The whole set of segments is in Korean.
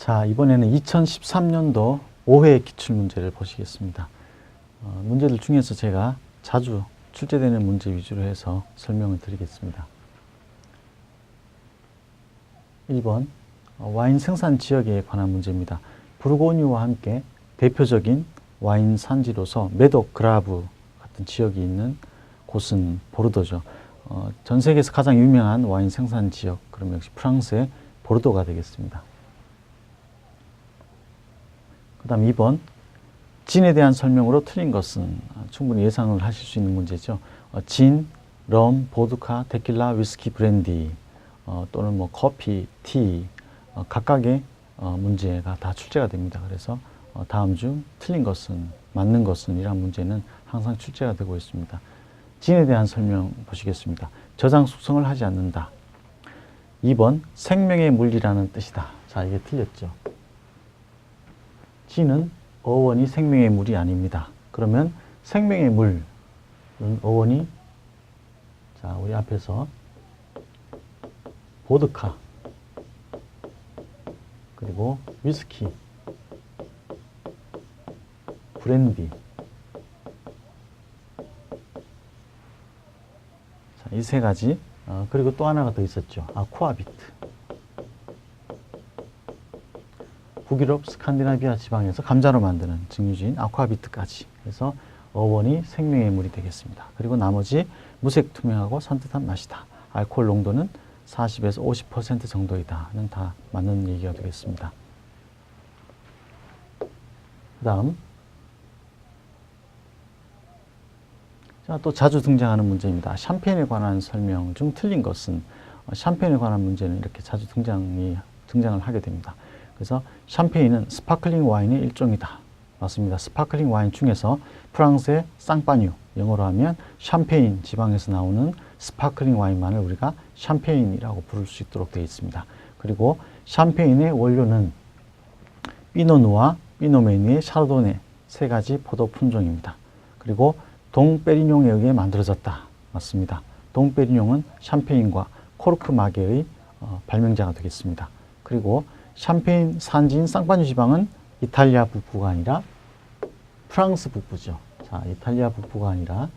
자, 이번에는 2013년도 5회 기출문제를 보시겠습니다. 문제들 중에서 제가 자주 출제되는 문제 위주로 해서 설명을 드리겠습니다. 1번 와인 생산 지역에 관한 문제입니다. 부르고뉴와 함께 대표적인 와인 산지로서 메독, 그라브 같은 지역이 있는 곳은 보르도죠. 전 세계에서 가장 유명한 와인 생산 지역, 그러면 역시 프랑스의 보르도가 되겠습니다. 그 다음 2번 진에 대한 설명으로 틀린 것은 충분히 예상을 하실 수 있는 문제죠. 진, 럼, 보드카, 테킬라, 위스키, 브랜디 또는 뭐 커피, 티 각각의 문제가 다 출제가 됩니다. 그래서 다음 중 틀린 것은, 맞는 것은 이란 문제는 항상 출제가 되고 있습니다. 진에 대한 설명 보시겠습니다. 저장 숙성을 하지 않는다. 2번 생명의 물이라는 뜻이다. 자, 이게 틀렸죠. 진은 어원이 생명의 물이 아닙니다. 그러면 생명의 물은 어원이, 자, 우리 앞에서 보드카, 그리고 위스키, 브랜디, 이 세 가지, 그리고 또 하나가 더 있었죠. 아쿠아비트. 북유럽, 스칸디나비아 지방에서 감자로 만드는 증류주인 아쿠아비트까지. 그래서 어원이 생명의 물이 되겠습니다. 그리고 나머지 무색 투명하고 산뜻한 맛이다. 알코올 농도는 40에서 50% 정도이다는 다 맞는 얘기가 되겠습니다. 그 다음, 자, 또 자주 등장하는 문제입니다. 샴페인에 관한 설명 중 틀린 것은, 샴페인에 관한 문제는 이렇게 자주 등장을 하게 됩니다. 그래서 샴페인은 스파클링 와인의 일종이다. 맞습니다. 스파클링 와인 중에서 프랑스의 쌍파뉴, 영어로 하면 샴페인 지방에서 나오는 스파클링 와인만을 우리가 샴페인이라고 부를 수 있도록 되어 있습니다. 그리고 샴페인의 원료는 피노누아, 피노메니에, 샤르도네 세 가지 포도 품종입니다. 그리고 동페리뇽에 의해 만들어졌다. 맞습니다. 동페리뇽은 샴페인과 코르크 마게의 발명자가 되겠습니다. 그리고 샴페인 산지인 쌍파뉴 지방은 이탈리아 북부가 아니라 프랑스 북부죠. 자, 이탈리아 북부가 아니라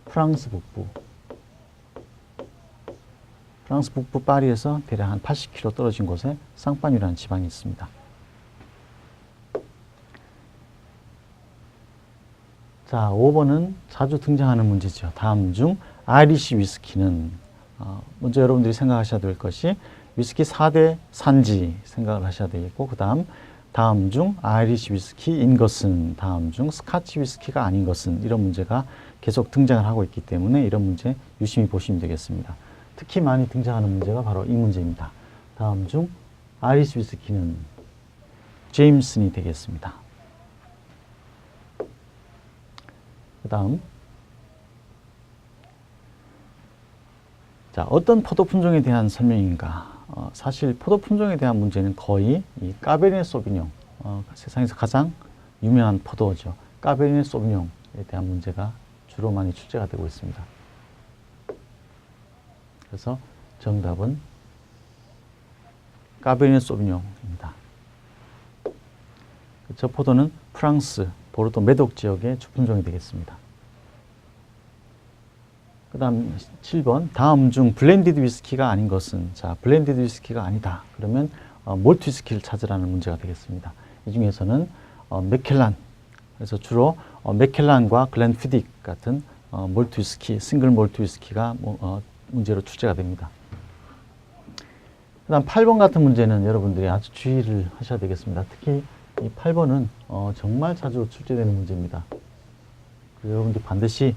프랑스 북부. 프랑스 북부 파리에서 대략 한 80km 떨어진 곳에 쌍파뉴라는 지방이 있습니다. 자, 5번은 자주 등장하는 문제죠. 다음 중 아이리시 위스키는, 먼저 여러분들이 생각하셔야 될 것이 위스키 4대 산지 생각을 하셔야 되겠고, 그 다음 중 아이리시 위스키인 것은, 다음 중 스카치 위스키가 아닌 것은, 이런 문제가 계속 등장을 하고 있기 때문에 이런 문제 유심히 보시면 되겠습니다. 특히 많이 등장하는 문제가 바로 이 문제입니다. 다음 중 아이리시 위스키는 제임슨이 되겠습니다. 그 다음, 자, 어떤 포도 품종에 대한 설명인가? 사실 포도 품종에 대한 문제는 거의 이 까베르네 소비뇽, 세상에서 가장 유명한 포도죠. 까베르네 소비뇽에 대한 문제가 주로 많이 출제가 되고 있습니다. 그래서 정답은 까베르네 소비뇽입니다. 저 포도는 프랑스 보르도 메독 지역의 주품종이 되겠습니다. 그 다음 7번, 다음 중 블렌디드 위스키가 아닌 것은, 자, 블렌디드 위스키가 아니다. 그러면 몰트 위스키를 찾으라는 문제가 되겠습니다. 이 중에서는 맥켈란, 그래서 주로 맥켈란과 글렌피딕 같은 몰트 위스키, 싱글 몰트 위스키가 문제로 출제가 됩니다. 그 다음 8번 같은 문제는 여러분들이 아주 주의를 하셔야 되겠습니다. 특히 이 8번은 정말 자주 출제되는 문제입니다. 여러분들 반드시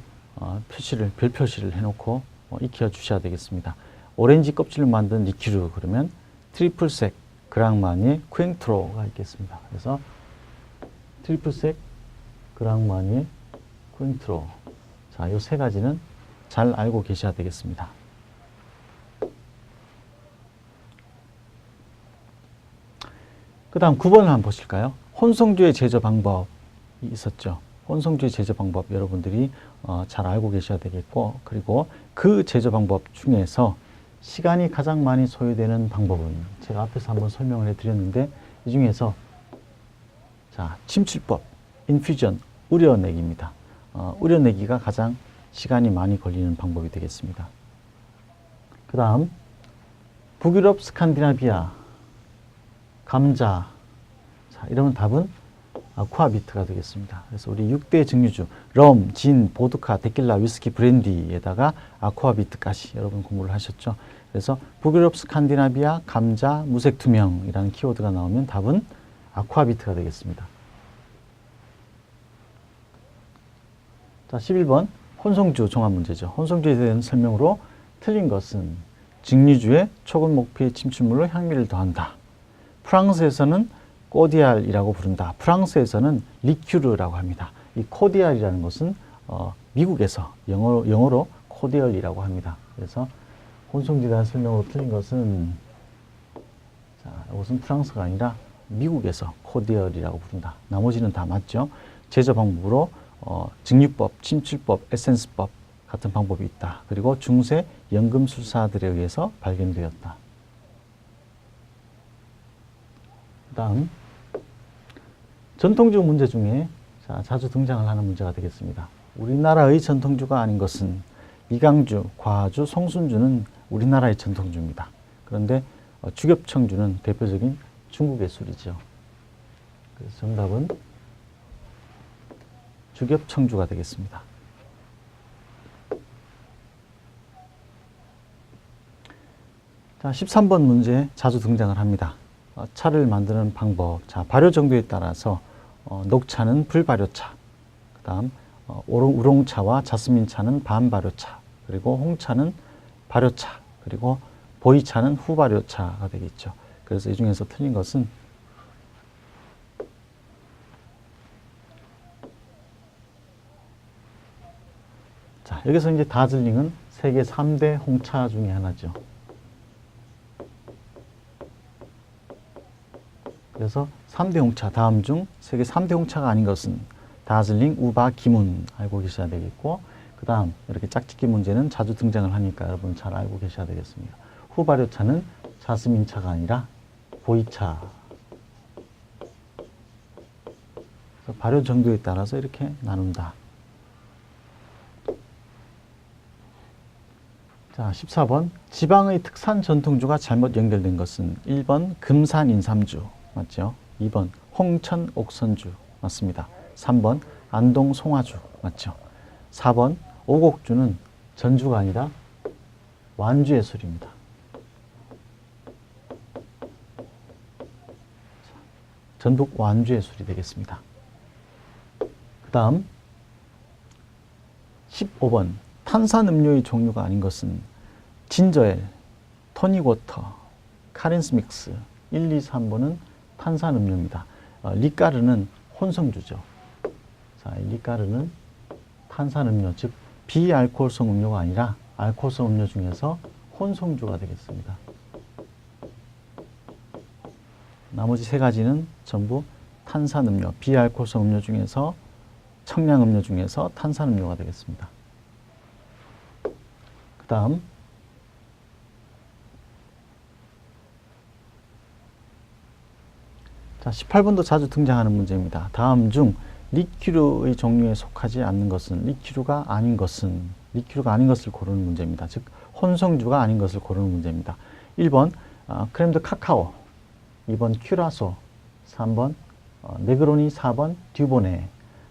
별 표시를 해놓고 익혀 주셔야 되겠습니다. 오렌지 껍질을 만든 리큐르, 그러면 트리플색, 그랑마니에, 쿠엥트로가 있겠습니다. 그래서 트리플색, 그랑마니에, 쿠엥트로. 자, 이 세 가지는 잘 알고 계셔야 되겠습니다. 그 다음 9번을 한번 보실까요? 혼성주의 제조 방법이 있었죠. 혼성주의 제조 방법 여러분들이 잘 알고 계셔야 되겠고, 그리고 그 제조 방법 중에서 시간이 가장 많이 소요되는 방법은 제가 앞에서 한번 설명을 해드렸는데 이 중에서 자, 침출법, 인퓨전, 우려내기입니다. 우려내기가 가장 시간이 많이 걸리는 방법이 되겠습니다. 그 다음 북유럽, 스칸디나비아, 감자. 자, 이러면 답은 아쿠아비트가 되겠습니다. 그래서 우리 6대 증류주 럼, 진, 보드카, 데킬라, 위스키, 브랜디에다가 아쿠아비트까지 여러분 공부를 하셨죠. 그래서 북유럽, 스칸디나비아, 감자, 무색투명이라는 키워드가 나오면 답은 아쿠아비트가 되겠습니다. 자, 11번 혼성주 종합 문제죠. 혼성주에 대한 설명으로 틀린 것은 증류주에 초급 목표의 침출물로 향미를 더한다. 프랑스에서는 코디알이라고 부른다. 프랑스에서는 리큐르라고 합니다. 이 코디알이라는 것은 미국에서 영어로 코디얼이라고 합니다. 그래서 혼성주에 대한 설명으로 틀린 것은 자, 이것은 프랑스가 아니라 미국에서 코디얼이라고 부른다. 나머지는 다 맞죠. 제조 방법으로 증류법, 침출법, 에센스법 같은 방법이 있다. 그리고 중세 연금술사들에 의해서 발견되었다. 그 다음 전통주 문제 중에 자주 등장을 하는 문제가 되겠습니다. 우리나라의 전통주가 아닌 것은 이강주, 과주, 송순주는 우리나라의 전통주입니다. 그런데 주겹청주는 대표적인 중국의 술이죠. 그래서 정답은 주겹청주가 되겠습니다. 자, 13번 문제 자주 등장을 합니다. 차를 만드는 방법. 자, 발효 정도에 따라서 녹차는 불발효차, 그 다음 우롱차와 자스민차는 반발효차, 그리고 홍차는 발효차, 그리고 보이차는 후발효차가 되겠죠. 그래서 이 중에서 틀린 것은 자, 여기서 이제 다즐링은 세계 3대 홍차 중에 하나죠. 그래서 3대 홍차, 다음 중 세계 3대 홍차가 아닌 것은 다즐링, 우바, 기문 알고 계셔야 되겠고, 그 다음 이렇게 짝짓기 문제는 자주 등장을 하니까 여러분 잘 알고 계셔야 되겠습니다. 후발효차는 자스민차가 아니라 보이차. 그래서 발효 정도에 따라서 이렇게 나눈다. 자, 14번 지방의 특산 전통주가 잘못 연결된 것은 1번 금산 인삼주 맞죠? 2번 홍천 옥선주 맞습니다. 3번 안동 송화주 맞죠? 4번 오곡주는 전주가 아니라 완주의 술입니다. 전북 완주의 술이 되겠습니다. 그 다음 15번 탄산음료의 종류가 아닌 것은 진저엘, 토닉워터, 카렌스 믹스 1, 2, 3번은 탄산음료입니다. 리까르는 혼성주죠. 자, 리까르는 탄산음료, 즉 비알코올성 음료가 아니라 알코올성 음료 중에서 혼성주가 되겠습니다. 나머지 세 가지는 전부 탄산음료, 비알코올성 음료 중에서 청량음료 중에서 탄산음료가 되겠습니다. 그 다음 자, 18번도 자주 등장하는 문제입니다. 다음 중 리큐르의 종류에 속하지 않는 것은 리큐르가 아닌 것을 고르는 문제입니다. 즉 혼성주가 아닌 것을 고르는 문제입니다. 1번 크렘드 카카오, 2번 큐라소, 3번 네그로니, 4번 듀보네.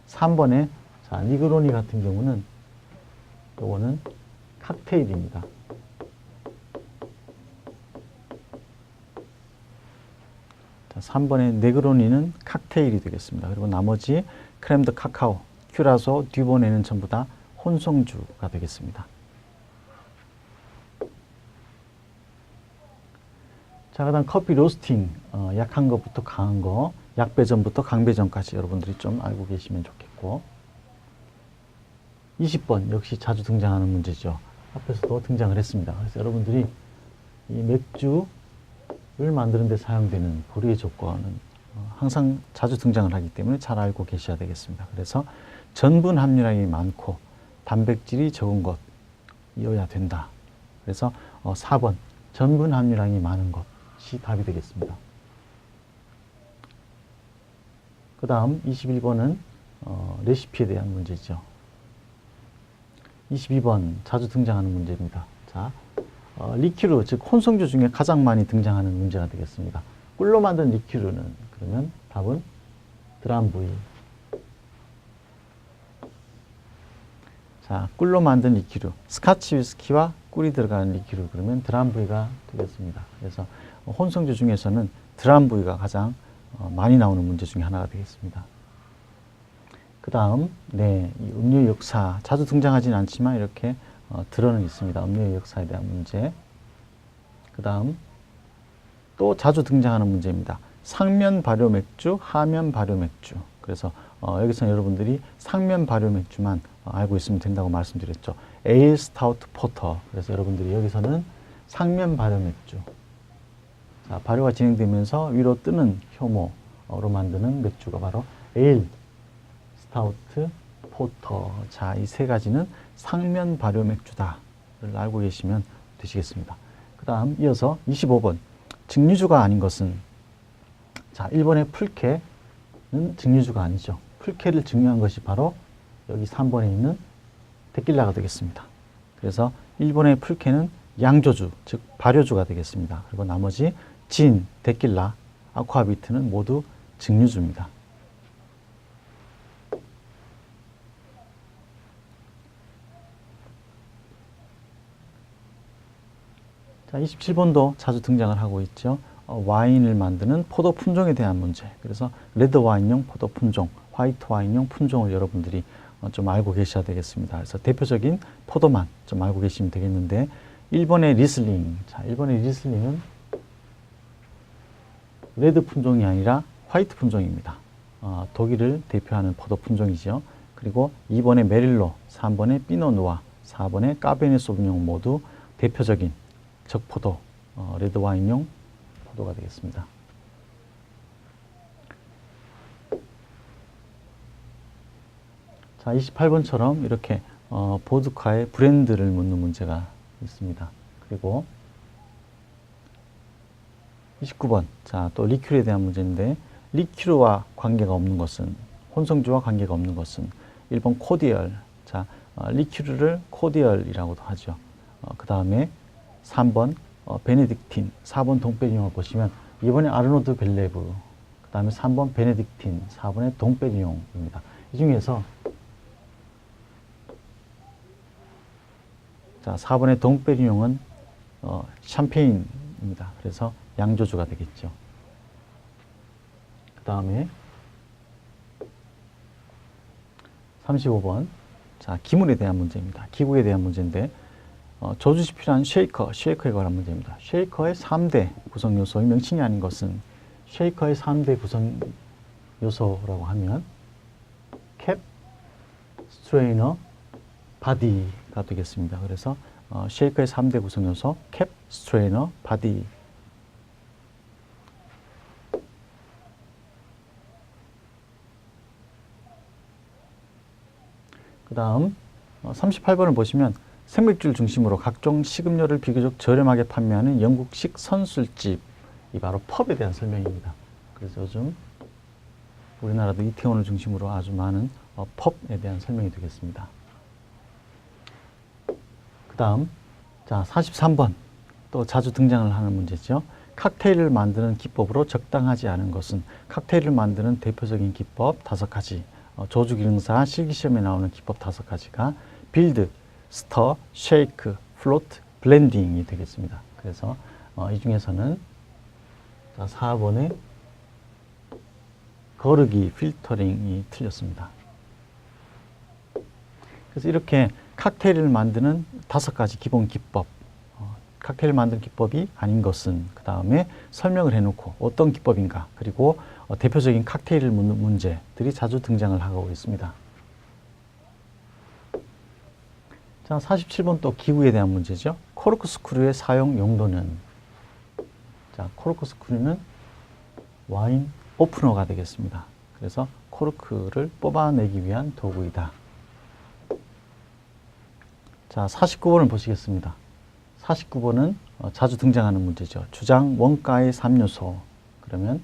3번에 자, 니그로니 같은 경우는 요거는 칵테일입니다. 자, 3번의 네그로니는 칵테일이 되겠습니다. 그리고 나머지 크렘드 카카오, 큐라소, 듀보네는 전부 다 혼성주가 되겠습니다. 자, 그 다음 커피 로스팅, 약한 것부터 강한 거, 약배전부터 강배전까지 여러분들이 좀 알고 계시면 좋겠고, 20번 역시 자주 등장하는 문제죠. 앞에서도 등장을 했습니다. 그래서 여러분들이 이 맥주를 만드는 데 사용되는 보리의 조건은 항상 자주 등장을 하기 때문에 잘 알고 계셔야 되겠습니다. 그래서 전분 함유량이 많고 단백질이 적은 것이어야 된다. 그래서 4번 전분 함유량이 많은 것이 답이 되겠습니다. 그 다음 21번은 레시피에 대한 문제죠. 22번 자주 등장하는 문제입니다. 자, 리큐르, 즉 혼성주 중에 가장 많이 등장하는 문제가 되겠습니다. 꿀로 만든 리큐르는, 그러면 답은 드람부이. 자, 꿀로 만든 리큐르, 스카치 위스키와 꿀이 들어가는 리큐르, 그러면 드람부이가 되겠습니다. 그래서 혼성주 중에서는 드람부이가 가장 많이 나오는 문제 중에 하나가 되겠습니다. 그 다음, 네, 이 음료의 역사, 자주 등장하지는 않지만 이렇게 들어는 있습니다. 음료의 역사에 대한 문제. 그 다음, 또 자주 등장하는 문제입니다. 상면 발효 맥주, 하면 발효 맥주. 그래서 여기서는 여러분들이 상면 발효 맥주만 알고 있으면 된다고 말씀드렸죠. 에일, 스타우트, 포터. 그래서 여러분들이 여기서는 상면 발효 맥주. 자, 발효가 진행되면서 위로 뜨는 효모로 만드는 맥주가 바로 에일, 스타우트, 포터. 자, 이 세 가지는 상면 발효 맥주다를 알고 계시면 되시겠습니다. 그 다음 이어서 25번. 증류주가 아닌 것은, 자, 1번의 풀케는 증류주가 아니죠. 풀케를 증류한 것이 바로 여기 3번에 있는 데킬라가 되겠습니다. 그래서 1번의 풀케는 양조주, 즉 발효주가 되겠습니다. 그리고 나머지 진, 데킬라, 아쿠아비트는 모두 증류주입니다. 자, 27번도 자주 등장을 하고 있죠. 와인을 만드는 포도 품종에 대한 문제. 그래서 레드 와인용 포도 품종, 화이트 와인용 품종을 여러분들이 좀 알고 계셔야 되겠습니다. 그래서 대표적인 포도만 좀 알고 계시면 되겠는데, 1번의 리슬링. 자, 1번의 리슬링은 레드 품종이 아니라 화이트 품종입니다. 독일을 대표하는 포도 품종이죠. 그리고 2번의 메릴로, 3번의 피노누아, 4번의 까베네 소비뇽 모두 대표적인 적포도, 레드 와인용 포도가 되겠습니다. 자, 28번처럼 이렇게 보드카의 브랜드를 묻는 문제가 있습니다. 그리고 29번, 자, 또 리큐르에 대한 문제인데, 리큐르와 관계가 없는 것은, 혼성주와 관계가 없는 것은 1번 코디얼, 자, 리큐르를 코디얼이라고도 하죠. 그 다음에 3번 베네딕틴, 4번 동페리뇽을 보시면 2번에 아르노드 벨레브, 그 다음에 3번 베네딕틴, 4번에 동페리뇽입니다. 이 중에서 자, 4번의 동페리뇽은 샴페인입니다. 그래서 양조주가 되겠죠. 그 다음에 35번, 자, 기물에 대한 문제입니다. 기구에 대한 문제인데, 저주시 필요한 쉐이커에 관한 문제입니다. 쉐이커의 3대 구성 요소의 명칭이 아닌 것은, 쉐이커의 3대 구성 요소라고 하면 캡, 스트레이너, 바디가 되겠습니다. 그래서 쉐이커의 3대 구성 요소 캡, 스트레이너, 바디. 그 다음 38번을 보시면 생맥주를 중심으로 각종 식음료를 비교적 저렴하게 판매하는 영국식 선술집이 바로 펍에 대한 설명입니다. 그래서 요즘 우리나라도 이태원을 중심으로 아주 많은 펍에 대한 설명이 되겠습니다. 그 다음, 자, 43번. 또 자주 등장을 하는 문제죠. 칵테일을 만드는 기법으로 적당하지 않은 것은, 칵테일을 만드는 대표적인 기법 5가지, 조주 기능사 실기시험에 나오는 기법 5가지가 빌드, 스터, 쉐이크, 플로트, 블렌딩이 되겠습니다. 그래서 이 중에서는 4번의 거르기, 필터링이 틀렸습니다. 그래서 이렇게 칵테일을 만드는 5가지 기본 기법, 칵테일을 만드는 기법이 아닌 것은, 그 다음에 설명을 해놓고 어떤 기법인가, 그리고 대표적인 칵테일을 묻는 문제들이 자주 등장을 하고 있습니다. 자, 47번 또 기구에 대한 문제죠. 코르크 스크류의 사용 용도는, 자, 코르크 스크류는 와인 오프너가 되겠습니다. 그래서 코르크를 뽑아내기 위한 도구이다. 자, 49번을 보시겠습니다. 49번은 자주 등장하는 문제죠. 주장 원가의 3요소. 그러면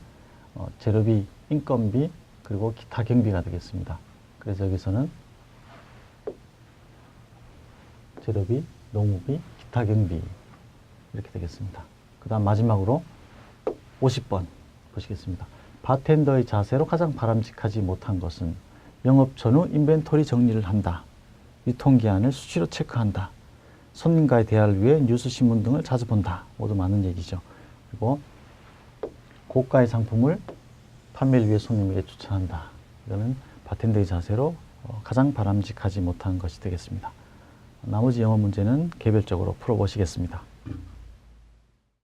재료비, 인건비, 그리고 기타 경비가 되겠습니다. 그래서 여기서는 재료비, 노무비, 기타 경비 이렇게 되겠습니다. 그 다음 마지막으로 50번 보시겠습니다. 바텐더의 자세로 가장 바람직하지 못한 것은 영업 전후 인벤토리 정리를 한다. 유통기한을 수시로 체크한다. 손님과의 대화를 위해 뉴스 신문 등을 자주 본다. 모두 많은 얘기죠. 그리고 고가의 상품을 판매를 위해 손님에게 추천한다. 이거는 바텐더의 자세로 가장 바람직하지 못한 것이 되겠습니다. 나머지 영어 문제는 개별적으로 풀어보시겠습니다.